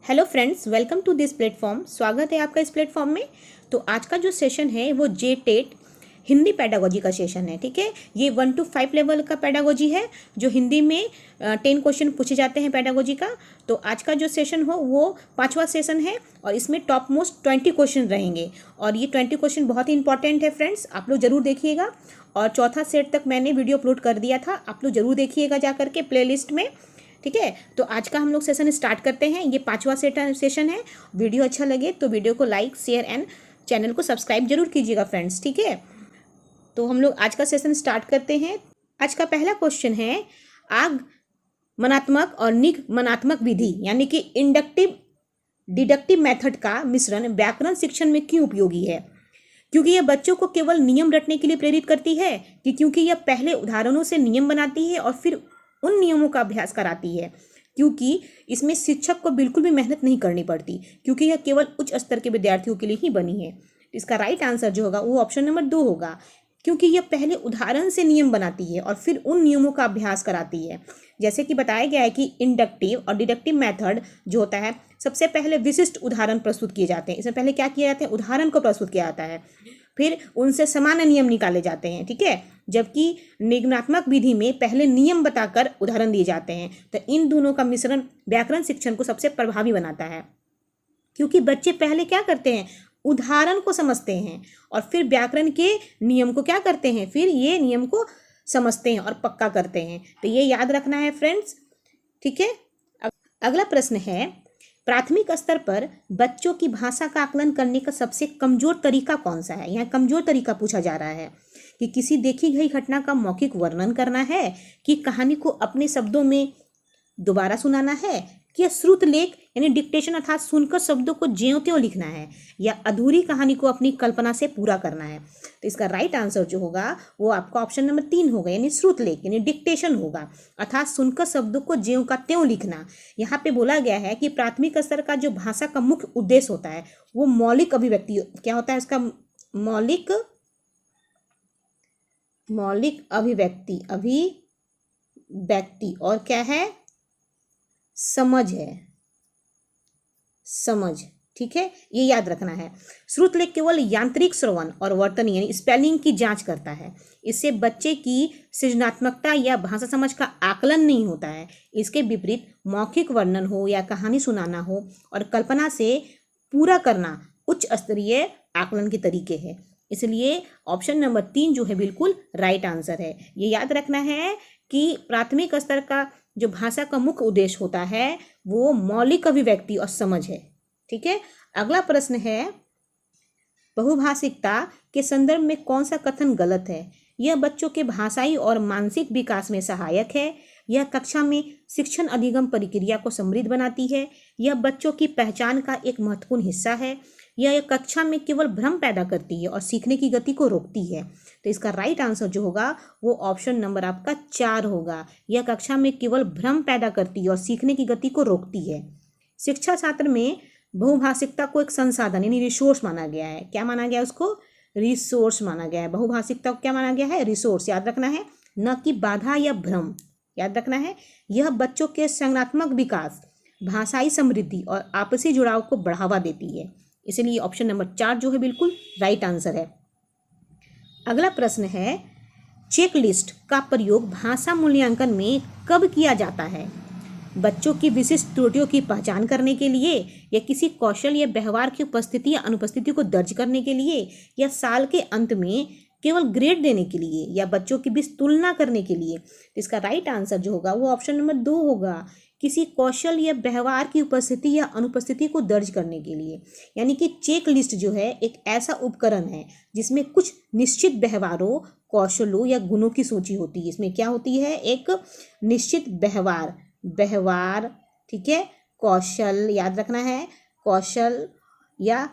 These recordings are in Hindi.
Hello friends, welcome to this platform. स्वागत है आपका इस प्लेटफॉर्म में। तो आज का जो सेशन है वो जे टेट हिंदी पेडागोजी का सेशन है। ठीक है, ये 1 to 5 लेवल का पेडागोजी है जो हिंदी में 10 क्वेश्चन पूछे जाते हैं पेडागोजी का। तो आज का जो सेशन हो वो 5वां सेशन है और इसमें टॉप मोस्ट 20 क्वेश्चन रहेंगे और ये 20 क्वेश्चन बहुत ही इंपॉर्टेंट है फ्रेंड्स, आप लोग जरूर देखिएगा। और चौथा सेट तक मैंने वीडियो अपलोड कर दिया था, आप लोग जरूर देखिएगा जा करके प्ले लिस्ट में। ठीक है, तो आज का हम लोग सेशन स्टार्ट करते हैं। ये 5वां सेशन है। वीडियो अच्छा लगे तो वीडियो को लाइक शेयर एंड चैनल को सब्सक्राइब जरूर कीजिएगा फ्रेंड्स। ठीक है, तो हम लोग आज का सेशन स्टार्ट करते हैं। आज का पहला क्वेश्चन है, आगमनात्मक और निगमनात्मक विधि यानी कि इंडक्टिव डिडक्टिव मेथड का मिश्रण व्याकरण शिक्षण में क्यों उपयोगी है? क्योंकि यह बच्चों को केवल नियम रटने के लिए प्रेरित करती है कि क्योंकि यह पहले उदाहरणों से नियम बनाती है और फिर उन नियमों का अभ्यास कराती है, क्योंकि इसमें शिक्षक को बिल्कुल भी मेहनत नहीं करनी पड़ती, क्योंकि यह केवल उच्च स्तर के विद्यार्थियों के लिए ही बनी है। इसका राइट आंसर जो होगा वो ऑप्शन नंबर 2 होगा, क्योंकि यह पहले उदाहरण से नियम बनाती है और फिर उन नियमों का अभ्यास कराती है। जैसे कि बताया गया है कि इंडक्टिव और डिडक्टिव मेथड जो होता है, सबसे पहले विशिष्ट उदाहरण प्रस्तुत किए जाते हैं। इसमें पहले क्या किया जाता है, उदाहरण को प्रस्तुत किया जाता है, फिर उनसे समान नियम निकाले जाते हैं। ठीक है, जबकि निगमनात्मक विधि में पहले नियम बताकर उदाहरण दिए जाते हैं। तो इन दोनों का मिश्रण व्याकरण शिक्षण को सबसे प्रभावी बनाता है, क्योंकि बच्चे पहले क्या करते हैं, उदाहरण को समझते हैं और फिर व्याकरण के नियम को क्या करते हैं, फिर ये नियम को समझते हैं और पक्का करते हैं। तो ये याद रखना है फ्रेंड्स। ठीक है, अगला प्रश्न है, प्राथमिक स्तर पर बच्चों की भाषा का आकलन करने का सबसे कमजोर तरीका कौन सा है? यहाँ कमजोर तरीका पूछा जा रहा है कि किसी देखी गई घटना का मौखिक वर्णन करना है, कि कहानी को अपने शब्दों में दोबारा सुनाना है, कि श्रुत लेख यानी डिक्टेशन अर्थात सुनकर शब्दों को ज्यों त्यों लिखना है, या अधूरी कहानी को अपनी कल्पना से पूरा करना है। तो इसका राइट आंसर जो होगा वो आपका ऑप्शन नंबर 3 होगा, यानी श्रुत लेख यानी डिक्टेशन होगा, अर्थात सुनकर शब्दों को ज्यों का त्यों लिखना। यहाँ पे बोला गया है कि प्राथमिक स्तर का जो भाषा का मुख्य उद्देश्य होता है वो मौलिक अभिव्यक्ति क्या होता है, इसका मौलिक अभिव्यक्ति और क्या है, समझ है, समझ। ठीक है, ये याद रखना है। श्रुत लेख केवल यांत्रिक श्रवण और वर्तनी यानी स्पेलिंग की जांच करता है। इससे बच्चे की सृजनात्मकता या भाषा समझ का आकलन नहीं होता है। इसके विपरीत मौखिक वर्णन हो या कहानी सुनाना हो और कल्पना से पूरा करना उच्च स्तरीय आकलन के तरीके हैं। इसलिए ऑप्शन नंबर 3 जो है बिल्कुल राइट आंसर है। ये याद रखना है कि प्राथमिक स्तर का जो भाषा का मुख्य उद्देश्य होता है वो मौलिक अभिव्यक्ति और समझ है। ठीक है, अगला प्रश्न है, बहुभाषिकता के संदर्भ में कौन सा कथन गलत है? यह बच्चों के भाषाई और मानसिक विकास में सहायक है, यह कक्षा में शिक्षण अधिगम प्रक्रिया को समृद्ध बनाती है, यह बच्चों की पहचान का एक महत्वपूर्ण हिस्सा है, यह कक्षा में केवल भ्रम पैदा करती है और सीखने की गति को रोकती है। तो इसका राइट आंसर जो होगा वो ऑप्शन नंबर आपका 4 होगा, यह कक्षा में केवल भ्रम पैदा करती है और सीखने की गति को रोकती है। शिक्षा शास्त्र में बहुभाषिकता को एक संसाधन यानी रिसोर्स माना गया है। क्या माना गया है उसको? रिसोर्स माना गया है। बहुभाषिकता को क्या माना गया है? रिसोर्स। याद रखना है, न कि बाधा या भ्रम। याद रखना है, यह बच्चों के संज्ञानात्मक विकास, भाषाई समृद्धि और आपसी जुड़ाव को बढ़ावा देती है। इसलिए ऑप्शन नंबर 4 जो है बिल्कुल राइट आंसर है। अगला प्रश्न है, चेक लिस्ट का प्रयोग भाषा मूल्यांकन में कब किया जाता है? बच्चों की विशिष्ट त्रुटियों की पहचान करने के लिए, या किसी कौशल या व्यवहार की उपस्थिति या अनुपस्थिति को दर्ज करने के लिए, या साल के अंत में केवल ग्रेड देने के लिए, या बच्चों के बीच तुलना करने के लिए? तो इसका राइट आंसर जो होगा वो ऑप्शन नंबर 2 होगा, किसी कौशल या व्यवहार की उपस्थिति या अनुपस्थिति को दर्ज करने के लिए। यानी कि चेक लिस्ट जो है एक ऐसा उपकरण है जिसमें कुछ निश्चित व्यवहारों, कौशलों या गुणों की सूची होती है। इसमें क्या होती है, एक निश्चित व्यवहार, ठीक है, कौशल, याद रखना है, कौशल या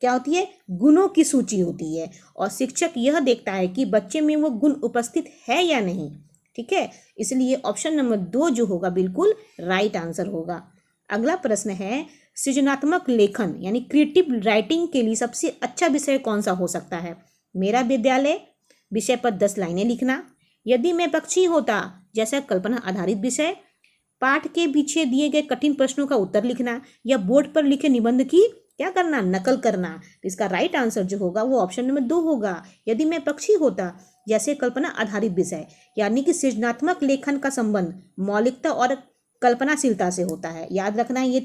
क्या होती है, गुणों की सूची होती है और शिक्षक यह देखता है कि बच्चे में वो गुण उपस्थित है या नहीं। ठीक है, इसलिए ऑप्शन नंबर 2 जो होगा बिल्कुल राइट आंसर होगा। अगला प्रश्न है, सृजनात्मक लेखन यानी क्रिएटिव राइटिंग के लिए सबसे अच्छा विषय कौन सा हो सकता है? मेरा विद्यालय विषय पर 10 लाइनें लिखना, यदि मैं पक्षी होता जैसा कल्पना आधारित विषय, पाठ के पीछे दिए गए कठिन प्रश्नों का उत्तर लिखना या बोर्ड पर लिखे निबंध की क्या करना, नकल करना। तो इसका राइट आंसर जो होगा वो ऑप्शन नंबर 2 होगा। यदि मैं पक्षी होता, जैसे कल्पना आधारित विषय, यानी कि सृजनात्मक लेखन का संबंध मौलिकता और कल्पनाशीलता से होता है। याद रखना है ये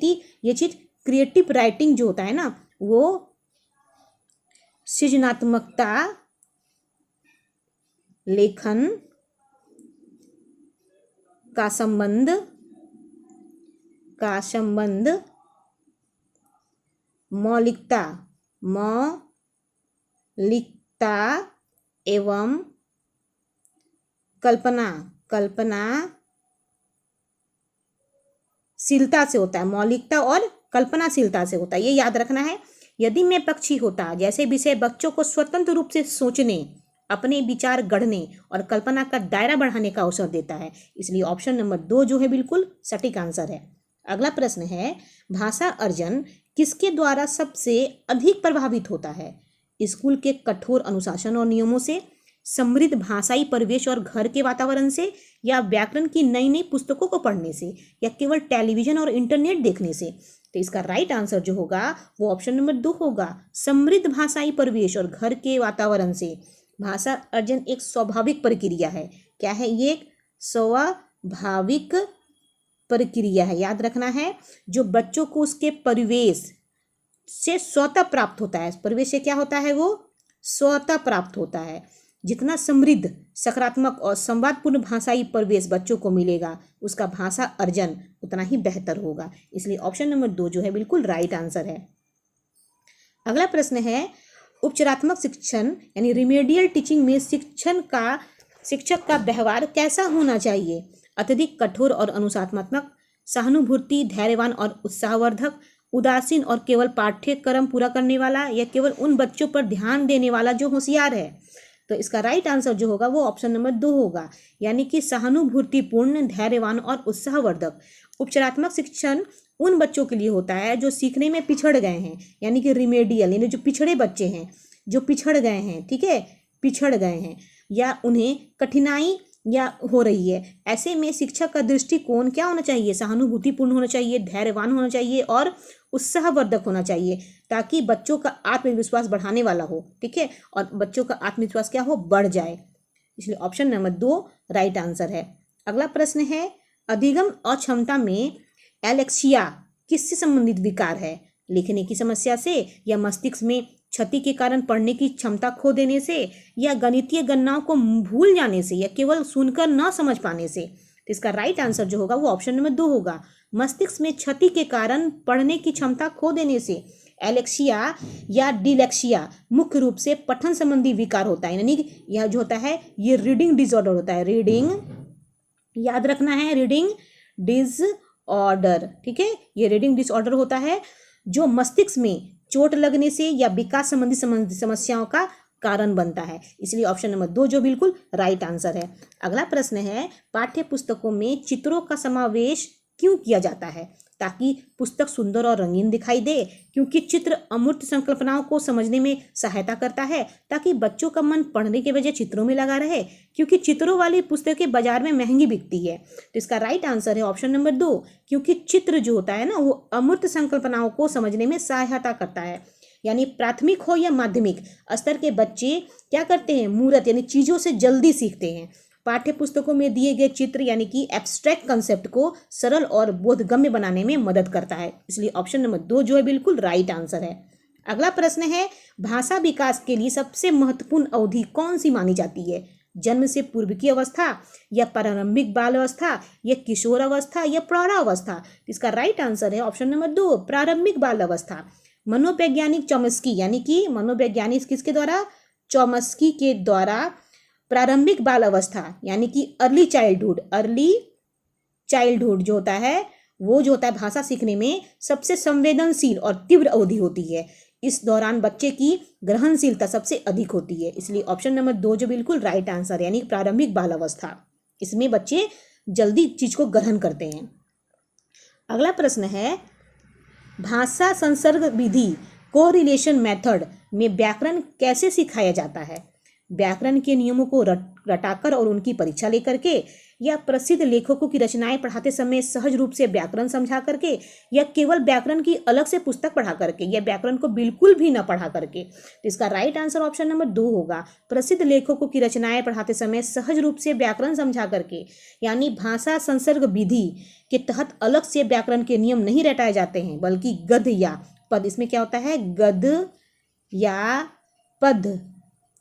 चीज, क्रिएटिव राइटिंग जो होता है ना, वो सृजनात्मकता लेखन का संबंध मौलिकता एवं कल्पनाशीलता से होता है। मौलिकता और कल्पनाशीलता से होता है, ये याद रखना है। यदि मैं पक्षी होता, जैसे विषय बच्चों को स्वतंत्र रूप से सोचने, अपने विचार गढ़ने और कल्पना का दायरा बढ़ाने का अवसर देता है। इसलिए ऑप्शन नंबर 2 जो है बिल्कुल सटीक आंसर है। अगला प्रश्न है, भाषा अर्जन किसके द्वारा सबसे अधिक प्रभावित होता है? स्कूल के कठोर अनुशासन और नियमों से, समृद्ध भाषाई परिवेश और घर के वातावरण से, या व्याकरण की नई नई पुस्तकों को पढ़ने से, या केवल टेलीविजन और इंटरनेट देखने से? तो इसका राइट आंसर जो होगा वो ऑप्शन नंबर 2 होगा, समृद्ध भाषाई परिवेश और घर के वातावरण से। भाषा अर्जन एक स्वाभाविक प्रक्रिया है। क्या है ये? एक स्वाभाविक प्रक्रिया है, याद रखना है, जो बच्चों को उसके परिवेश से स्वतः प्राप्त होता है। परिवेश से क्या होता है? वो स्वतः प्राप्त होता है। जितना समृद्ध, सकारात्मक और संवादपूर्ण भाषाई परिवेश बच्चों को मिलेगा, उसका भाषा अर्जन उतना ही बेहतर होगा। इसलिए ऑप्शन नंबर 2 जो है बिल्कुल राइट आंसर है। अगला प्रश्न है, उपचारात्मक शिक्षण यानी रिमेडियल टीचिंग में शिक्षक का व्यवहार कैसा होना चाहिए? अत्यधिक कठोर और अनुशासनात्मक, सहानुभूति, धैर्यवान और उत्साहवर्धक, उदासीन और केवल पाठ्यक्रम पूरा करने वाला, या केवल उन बच्चों पर ध्यान देने वाला जो होशियार है? तो इसका राइट आंसर जो होगा वो ऑप्शन नंबर 2 होगा, यानी कि सहानुभूतिपूर्ण, धैर्यवान और उत्साहवर्धक। उपचारात्मक शिक्षण उन बच्चों के लिए होता है जो सीखने में पिछड़ गए हैं, यानी कि रिमेडियल, यानी जो पिछड़े बच्चे हैं, जो पिछड़ गए हैं, ठीक है, पिछड़ गए हैं या उन्हें कठिनाई या हो रही है। ऐसे में शिक्षक का दृष्टिकोण क्या होना चाहिए? सहानुभूतिपूर्ण होना चाहिए, धैर्यवान होना चाहिए और उत्साहवर्धक होना चाहिए, ताकि बच्चों का आत्मविश्वास बढ़ाने वाला हो, ठीक है, और बच्चों का आत्मविश्वास क्या हो? बढ़ जाए। इसलिए ऑप्शन नंबर 2 राइट आंसर है। अगला प्रश्न है, अधिगम अक्षमता में एलेक्सिया किससे संबंधित विकार है? लिखने की समस्या से, या मस्तिष्क में क्षति के कारण पढ़ने की क्षमता खो देने से, या गणितीय गणनाओं को भूल जाने से, या केवल सुनकर न समझ पाने से? तो इसका राइट आंसर जो होगा वो ऑप्शन नंबर 2 होगा, मस्तिष्क में क्षति के कारण पढ़ने की क्षमता खो देने से। एलेक्सिया या डिलेक्सिया मुख्य रूप से पठन संबंधी विकार होता है, यानी यह जो होता है ये रीडिंग डिसऑर्डर होता है। रीडिंग, याद रखना है, रीडिंग डिसऑर्डर, ठीक है, ये रीडिंग डिसऑर्डर होता है जो मस्तिष्क में चोट लगने से या विकास संबंधी समस्याओं का कारण बनता है। इसलिए ऑप्शन नंबर 2 जो बिल्कुल राइट आंसर है। अगला प्रश्न है, पाठ्य पुस्तकों में चित्रों का समावेश क्यों किया जाता है? ताकि पुस्तक सुंदर और रंगीन दिखाई दे, क्योंकि चित्र अमूर्त संकल्पनाओं को समझने में सहायता करता है, ताकि बच्चों का मन पढ़ने के बजाय चित्रों में लगा रहे, क्योंकि चित्रों वाली पुस्तकें बाजार में महंगी बिकती है। तो इसका राइट आंसर है ऑप्शन नंबर 2, क्योंकि चित्र जो होता है ना वो अमूर्त संकल्पनाओं को समझने में सहायता करता है। यानी प्राथमिक हो या माध्यमिक स्तर के बच्चे क्या करते हैं? मूर्त यानी चीज़ों से जल्दी सीखते हैं। पाठ्य पुस्तकों में दिए गए चित्र यानी कि एब्स्ट्रैक्ट कंसेप्ट को सरल और बोधगम्य बनाने में मदद करता है। इसलिए ऑप्शन नंबर 2 जो है बिल्कुल राइट आंसर है। अगला प्रश्न है, भाषा विकास के लिए सबसे महत्वपूर्ण अवधि कौन सी मानी जाती है? जन्म से पूर्व की अवस्था, या प्रारंभिक बाल अवस्था, या किशोर अवस्था, या प्रौढ़ावस्था? इसका राइट आंसर है ऑप्शन नंबर 2, प्रारंभिक बाल अवस्था। मनोवैज्ञानिक चॉम्स्की, यानी कि मनोवैज्ञानिक किसके द्वारा? चॉम्स्की के द्वारा प्रारंभिक बाल अवस्था यानी कि अर्ली चाइल्डहुड जो होता है वो जो होता है भाषा सीखने में सबसे संवेदनशील और तीव्र अवधि होती है। इस दौरान बच्चे की ग्रहणशीलता सबसे अधिक होती है। इसलिए ऑप्शन नंबर 2 जो बिल्कुल राइट आंसर यानी प्रारंभिक बाल अवस्था, इसमें बच्चे जल्दी चीज को ग्रहण करते हैं। अगला प्रश्न है, भाषा संसर्ग विधि कोरिलेशन मेथड में व्याकरण कैसे सिखाया जाता है? व्याकरण के नियमों को रटाकर और उनकी परीक्षा लेकर के, या प्रसिद्ध लेखकों की रचनाएं पढ़ाते समय सहज रूप से व्याकरण समझा करके, या केवल व्याकरण की अलग से पुस्तक पढ़ा करके, या व्याकरण को बिल्कुल भी न पढ़ा करके। तो इसका राइट आंसर ऑप्शन नंबर 2 होगा। प्रसिद्ध लेखकों की रचनाएं पढ़ाते समय सहज रूप से व्याकरण समझा करके, यानी भाषा संसर्ग विधि के तहत अलग से व्याकरण के नियम नहीं रटाए जाते हैं, बल्कि गद्य या पद, इसमें क्या होता है, गद्य या पद,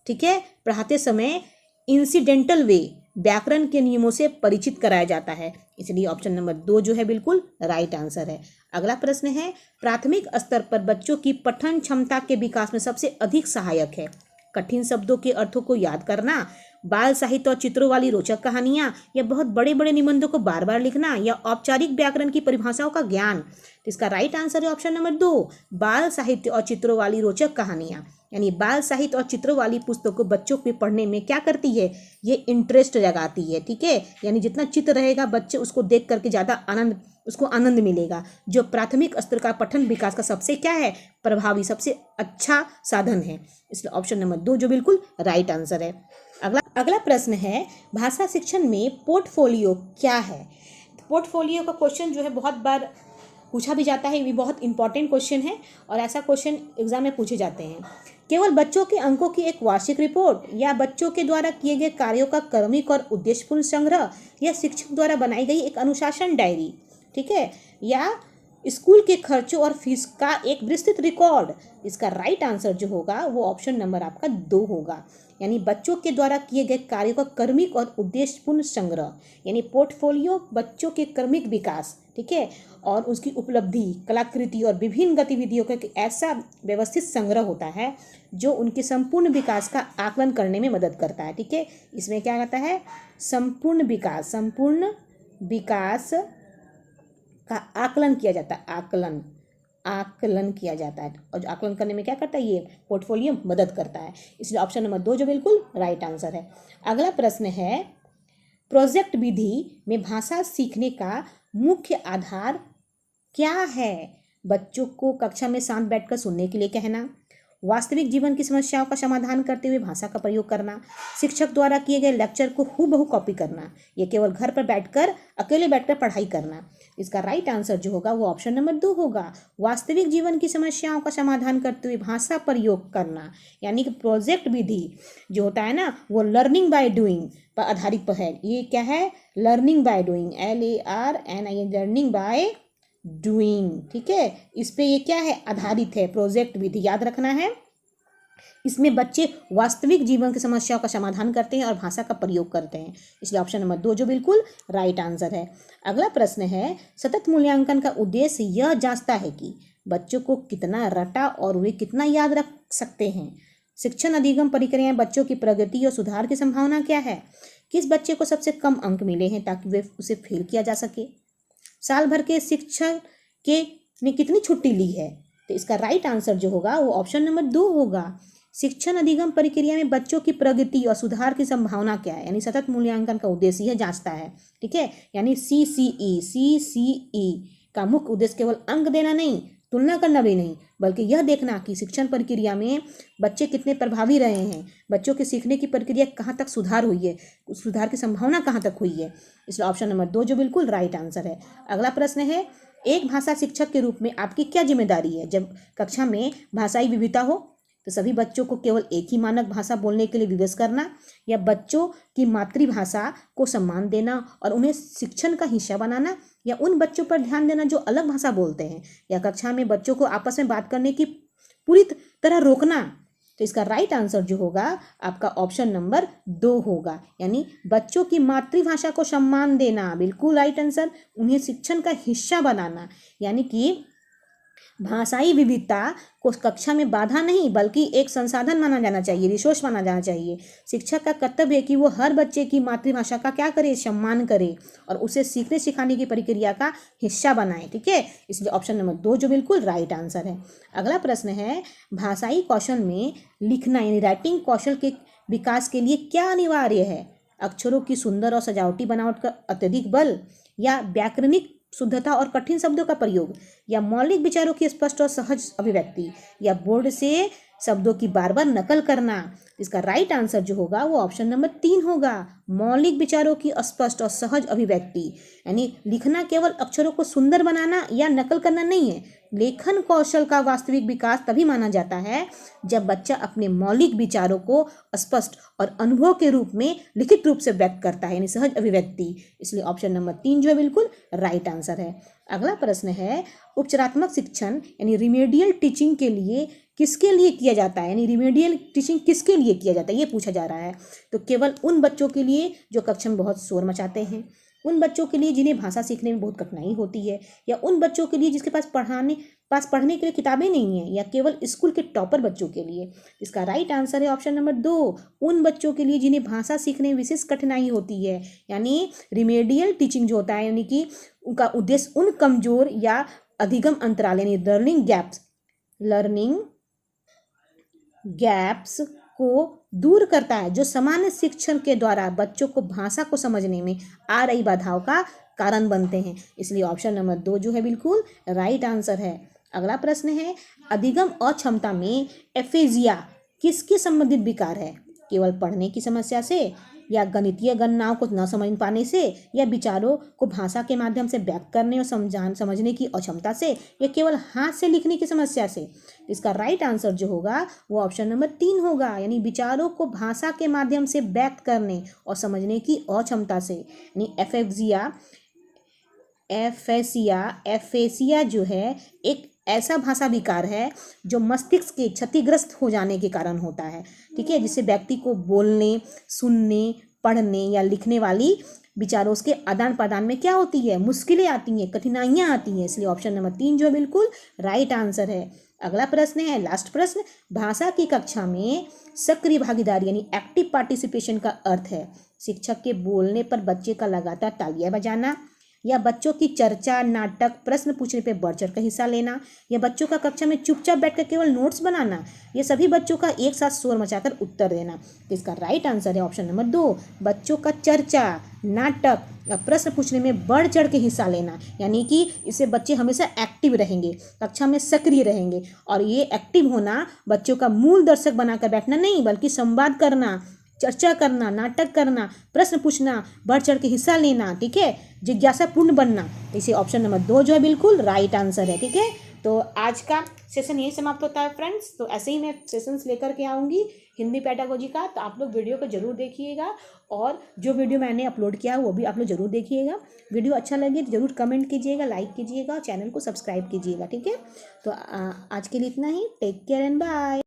ठीक है, पढ़ाते समय इंसिडेंटल वे व्याकरण के नियमों से परिचित कराया जाता है। इसलिए ऑप्शन नंबर 2 जो है बिल्कुल राइट आंसर है। अगला प्रश्न है, प्राथमिक स्तर पर बच्चों की पठन क्षमता के विकास में सबसे अधिक सहायक है कठिन शब्दों के अर्थों को याद करना, बाल साहित्य और चित्रों वाली रोचक कहानियां, या बहुत बड़े बड़े निबंधों को बार बार लिखना, या औपचारिक व्याकरण की परिभाषाओं का ज्ञान। तो इसका राइट आंसर है ऑप्शन नंबर 2, बाल साहित्य और चित्रों वाली रोचक कहानियां। यानी बाल साहित्य और चित्रों वाली पुस्तकों बच्चों के पढ़ने में क्या करती है, ये इंटरेस्ट जगाती है, ठीक है। यानी जितना चित्र रहेगा बच्चे उसको देख करके ज़्यादा आनंद मिलेगा, जो प्राथमिक स्तर का पठन विकास का सबसे क्या है, प्रभावी, सबसे अच्छा साधन है। इसलिए ऑप्शन नंबर 2 जो बिल्कुल राइट आंसर है। अगला प्रश्न है, भाषा शिक्षण में पोर्टफोलियो क्या है। पोर्टफोलियो का क्वेश्चन जो है बहुत बार पूछा भी जाता है, ये भी बहुत इंपॉर्टेंट क्वेश्चन है और ऐसा क्वेश्चन एग्जाम में पूछे जाते हैं। केवल बच्चों के अंकों की एक वार्षिक रिपोर्ट, या बच्चों के द्वारा किए गए कार्यों का क्रमिक और उद्देश्यपूर्ण संग्रह, या शिक्षक द्वारा बनाई गई एक अनुशासन डायरी, ठीक है, या स्कूल के खर्चों और फीस का एक विस्तृत रिकॉर्ड। इसका राइट आंसर जो होगा वो ऑप्शन नंबर आपका 2 होगा। यानी बच्चों के द्वारा किए गए कार्यों का क्रमिक और उद्देश्यपूर्ण संग्रह, यानी पोर्टफोलियो बच्चों के क्रमिक विकास, ठीक है, और उसकी उपलब्धि, कलाकृति और विभिन्न गतिविधियों का एक ऐसा व्यवस्थित संग्रह होता है जो उनके संपूर्ण विकास का आकलन करने में मदद करता है, ठीक है। इसमें क्या कहता है, संपूर्ण विकास का आकलन किया जाता है, आकलन किया जाता है, और आकलन करने में क्या करता है, ये पोर्टफोलियो मदद करता है। इसलिए ऑप्शन नंबर 2 जो बिल्कुल राइट आंसर है। अगला प्रश्न है, प्रोजेक्ट विधि में भाषा सीखने का मुख्य आधार क्या है। बच्चों को कक्षा में शांत बैठकर सुनने के लिए कहना, वास्तविक जीवन की समस्याओं का समाधान करते हुए भाषा का प्रयोग करना, शिक्षक द्वारा किए गए लेक्चर को हूबहू कॉपी करना, या केवल घर पर अकेले बैठकर पढ़ाई करना। इसका राइट आंसर जो होगा वो ऑप्शन नंबर 2 होगा, वास्तविक जीवन की समस्याओं का समाधान करते हुए भाषा प्रयोग करना। यानी कि प्रोजेक्ट विधि जो होता है ना, वो लर्निंग बाय डूइंग पर आधारित है। ये क्या है, learning by doing, LARNING, learning by doing, ठीक है। इस पे ये क्या है, आधारित है, प्रोजेक्ट विधि याद रखना है। इसमें बच्चे वास्तविक जीवन की समस्याओं का समाधान करते हैं और भाषा का प्रयोग करते हैं। इसलिए ऑप्शन नंबर 2 जो बिल्कुल राइट आंसर है। अगला प्रश्न है, सतत मूल्यांकन का उद्देश्य यह जांचता है कि बच्चों को कितना रटा और वे कितना याद रख सकते हैं। शिक्षण अधिगम प्रक्रिया में बच्चों की प्रगति और सुधार की संभावना क्या है। किस बच्चे को सबसे कम अंक मिले हैं ताकि वे उसे फेल किया जा सके। साल भर के शिक्षक ने कितनी छुट्टी ली है। तो इसका राइट आंसर जो होगा वो ऑप्शन नंबर 2 होगा। शिक्षण अधिगम प्रक्रिया में बच्चों की प्रगति और सुधार की संभावना क्या है, यानी सतत मूल्यांकन का उद्देश्य यह जांचता है, ठीक है। यानी CCE का मुख्य उद्देश्य केवल अंक देना नहीं, तुलना करना भी नहीं, बल्कि यह देखना कि शिक्षण प्रक्रिया में बच्चे कितने प्रभावी रहे हैं, बच्चों के सीखने की प्रक्रिया कहाँ तक सुधार हुई है, उस सुधार की संभावना कहाँ तक हुई है। इसलिए ऑप्शन नंबर 2 जो बिल्कुल राइट आंसर है। अगला प्रश्न है, एक भाषा शिक्षक के रूप में आपकी क्या जिम्मेदारी है। जब कक्षा में भाषाई विविधता हो तो सभी बच्चों को केवल एक ही मानक भाषा बोलने के लिए विवश करना, या बच्चों की मातृभाषा को सम्मान देना और उन्हें शिक्षण का हिस्सा बनाना, या उन बच्चों पर ध्यान देना जो अलग भाषा बोलते हैं, या कक्षा में बच्चों को आपस में बात करने की पूरी तरह रोकना। तो इसका राइट आंसर जो होगा आपका ऑप्शन नंबर 2 होगा, यानी बच्चों की मातृभाषा को सम्मान देना, बिल्कुल राइट आंसर। उन्हें शिक्षण का हिस्सा बनाना, यानी कि भाषाई विविधता को कक्षा में बाधा नहीं बल्कि एक संसाधन माना जाना चाहिए, रिसोर्स माना जाना चाहिए। शिक्षक का कर्तव्य है कि वो हर बच्चे की मातृभाषा का क्या करे, सम्मान करे और उसे सीखने सिखाने की प्रक्रिया का हिस्सा बनाए, ठीक है। इसलिए ऑप्शन नंबर 2 जो बिल्कुल राइट आंसर है। अगला प्रश्न है, भाषाई कौशल में लिखना यानी राइटिंग कौशल के विकास के लिए क्या अनिवार्य है। अक्षरों की सुंदर और सजावटी बनावट का अत्यधिक बल, या व्याकरणिक शुद्धता और कठिन शब्दों का प्रयोग, या मौलिक विचारों की स्पष्ट और सहज अभिव्यक्ति, या बोर्ड से शब्दों की बार बार नकल करना। इसका राइट आंसर जो होगा वो ऑप्शन नंबर 3 होगा, मौलिक विचारों की स्पष्ट और सहज अभिव्यक्ति। यानी लिखना केवल अक्षरों को सुंदर बनाना या नकल करना नहीं है, लेखन कौशल का वास्तविक विकास तभी माना जाता है जब बच्चा अपने मौलिक विचारों को स्पष्ट और अनुभव के रूप में लिखित रूप से व्यक्त करता है, यानी सहज अभिव्यक्ति। इसलिए ऑप्शन नंबर 3 जो है बिल्कुल राइट आंसर है। अगला प्रश्न है, उपचारात्मक शिक्षण यानी रिमेडियल टीचिंग के लिए किसके लिए किया जाता है, यानी रिमेडियल टीचिंग किसके लिए किया जाता है ये पूछा जा रहा है। तो केवल उन बच्चों के लिए जो कक्षा में बहुत शोर मचाते हैं, उन बच्चों के लिए जिन्हें भाषा सीखने में बहुत कठिनाई होती है, या उन बच्चों के लिए जिसके पास पढ़ने के लिए किताबें नहीं हैं, या केवल स्कूल के टॉपर बच्चों के लिए। इसका राइट आंसर है ऑप्शन नंबर 2, उन बच्चों के लिए जिन्हें भाषा सीखने में विशेष कठिनाई होती है। यानी रिमेडियल टीचिंग जो होता है, यानी कि उनका उद्देश्य उन कमजोर या अधिगम अंतराल यानी लर्निंग गैप्स को दूर करता है, जो सामान्य शिक्षण के द्वारा बच्चों को भाषा को समझने में आ रही बाधाओं का कारण बनते हैं। इसलिए ऑप्शन नंबर 2 जो है बिल्कुल राइट आंसर है। अगला प्रश्न है, अधिगम अक्षमता में एफेजिया किसके संबंधित विकार है, केवल पढ़ने की समस्या से, या गणितीय गणनाओं को न समझ पाने से, या विचारों को भाषा के माध्यम से व्यक्त करने और समझने की अक्षमता से, या केवल हाथ से लिखने की समस्या से। इसका राइट आंसर जो होगा वो ऑप्शन नंबर 3 होगा, यानी विचारों को भाषा के माध्यम से व्यक्त करने और समझने की अक्षमता से। यानी एफेसिया जो है एक ऐसा भाषा विकार है जो मस्तिष्क के क्षतिग्रस्त हो जाने के कारण होता है, ठीक है, जिससे व्यक्ति को बोलने, सुनने, पढ़ने या लिखने वाली विचारों के आदान प्रदान में क्या होती है, मुश्किलें आती हैं, कठिनाइयाँ आती हैं। इसलिए ऑप्शन नंबर 3 जो है बिल्कुल राइट आंसर है। अगला प्रश्न है, लास्ट प्रश्न, भाषा की कक्षा में सक्रिय भागीदारी यानी एक्टिव पार्टिसिपेशन का अर्थ है शिक्षक के बोलने पर बच्चे का लगातार तालियां बजाना, या बच्चों की चर्चा, नाटक, प्रश्न पूछने पे बढ़ चढ़ कर हिस्सा लेना, या बच्चों का कक्षा में चुपचाप बैठकर केवल नोट्स बनाना, ये सभी बच्चों का एक साथ शोर मचाकर उत्तर देना। तो इसका राइट आंसर है ऑप्शन नंबर 2, बच्चों का चर्चा, नाटक या प्रश्न पूछने में बढ़ चढ़ के हिस्सा लेना। यानी कि इससे बच्चे हमेशा एक्टिव रहेंगे, कक्षा में सक्रिय रहेंगे, और ये एक्टिव होना बच्चों का मूल दर्शक बनाकर बैठना नहीं, बल्कि संवाद करना, चर्चा करना, नाटक करना, प्रश्न पूछना, बढ़ चढ़ के हिस्सा लेना, ठीक है, जिज्ञासापूर्ण बनना। इसे ऑप्शन नंबर 2 जो है बिल्कुल राइट आंसर है, ठीक है। तो आज का सेशन यही समाप्त होता है फ्रेंड्स। तो ऐसे ही मैं सेशंस लेकर के आऊँगी हिंदी पेडागोजी का, तो आप लोग वीडियो को जरूर देखिएगा, और जो वीडियो मैंने अपलोड किया है वो भी आप लोग जरूर देखिएगा। वीडियो अच्छा लगे तो जरूर कमेंट कीजिएगा, लाइक कीजिएगा, चैनल को सब्सक्राइब कीजिएगा, ठीक है। तो आज के लिए इतना ही। Take care and bye.